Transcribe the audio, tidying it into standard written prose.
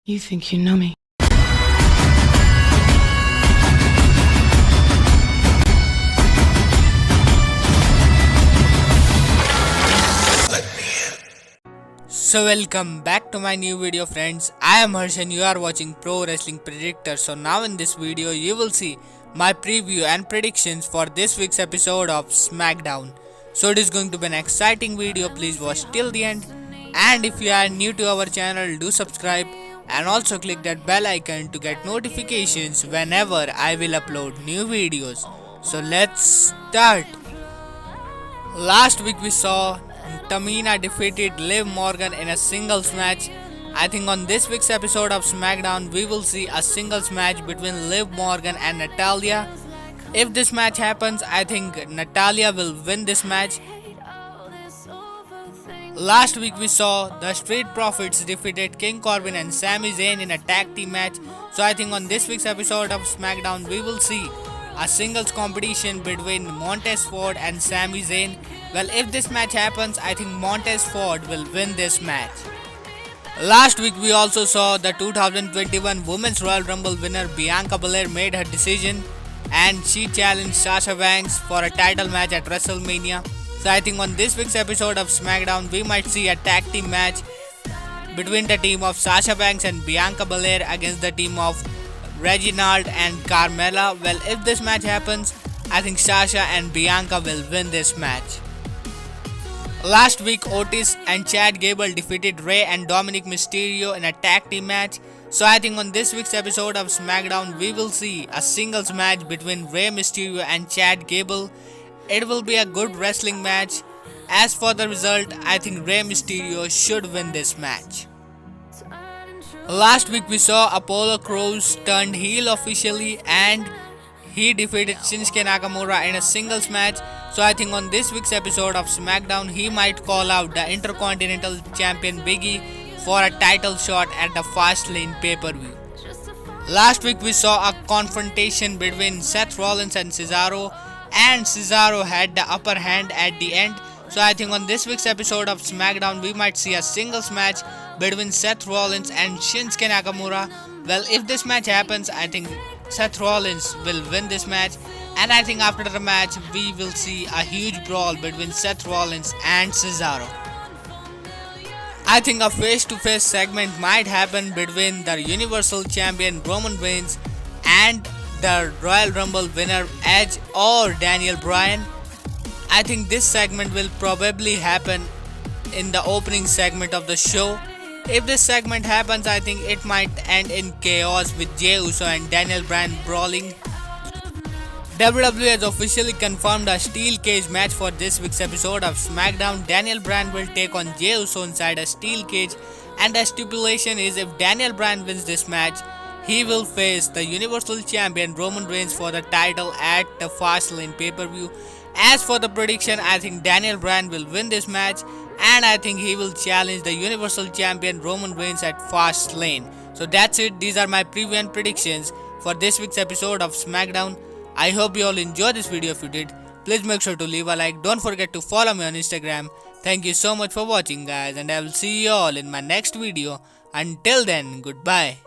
You think you know me. So welcome back to my new video, friends. I am Harsh and you are watching Pro Wrestling Predictor. So now in this video you will see my preview and predictions for this week's episode of SmackDown. So it is going to be an exciting video. Please watch till the end, and if you are new to our channel, do subscribe and also click that bell icon to get notifications whenever I will upload new videos. So let's start. Last week we saw Tamina defeated Liv Morgan in a singles match. I think on this week's episode of SmackDown we will see a singles match between Liv Morgan and Natalya. If this match happens, I think Natalya will win this match. Last week we saw the Street Profits defeated King Corbin and Sami Zayn in a tag team match. So I think on this week's episode of SmackDown we will see a singles competition between Montez Ford and Sami Zayn. Well, if this match happens, I think Montez Ford will win this match. Last week we also saw the 2021 Women's Royal Rumble winner Bianca Belair made her decision and she challenged Sasha Banks for a title match at WrestleMania. So I think on this week's episode of SmackDown we might see a tag team match between the team of Sasha Banks and Bianca Belair against the team of Reginald and Carmella. Well, if this match happens, I think Sasha and Bianca will win this match. Last week Otis and Chad Gable defeated Rey and Dominic Mysterio in a tag team match. So I think on this week's episode of SmackDown we will see a singles match between Rey Mysterio and Chad Gable. It will be a good wrestling match. As for the result, I think Rey Mysterio should win this match. Last week we saw Apollo Crews turned heel officially and he defeated Shinsuke Nakamura in a singles match. So I think on this week's episode of SmackDown he might call out the Intercontinental Champion Big E for a title shot at the Fastlane pay-per-view. Last week we saw a confrontation between Seth Rollins and Cesaro had the upper hand at the end. So I think on this week's episode of SmackDown we might see a singles match between Seth Rollins and Shinsuke Nakamura. Well, if this match happens, I think Seth Rollins will win this match, and I think after the match we will see a huge brawl between Seth Rollins and Cesaro. I think a face-to-face segment might happen between the Universal Champion Roman Reigns and the Royal Rumble winner Edge or Daniel Bryan. I think this segment will probably happen in the opening segment of the show. If this segment happens, I think it might end in chaos with Jey Uso and Daniel Bryan brawling. WWE has officially confirmed a steel cage match for this week's episode of SmackDown. Daniel Bryan will take on Jey Uso inside a steel cage, and the stipulation is if Daniel Bryan wins this match, he will face the Universal Champion Roman Reigns for the title at the Fastlane pay-per-view. As for the prediction, I think Daniel Bryan will win this match, and I think he will challenge the Universal Champion Roman Reigns at Fastlane. So that's it. These are my preview and predictions for this week's episode of SmackDown. I hope you all enjoyed this video. If you did, please make sure to leave a like. Don't forget to follow me on Instagram. Thank you so much for watching, guys, and I will see you all in my next video. Until then, goodbye.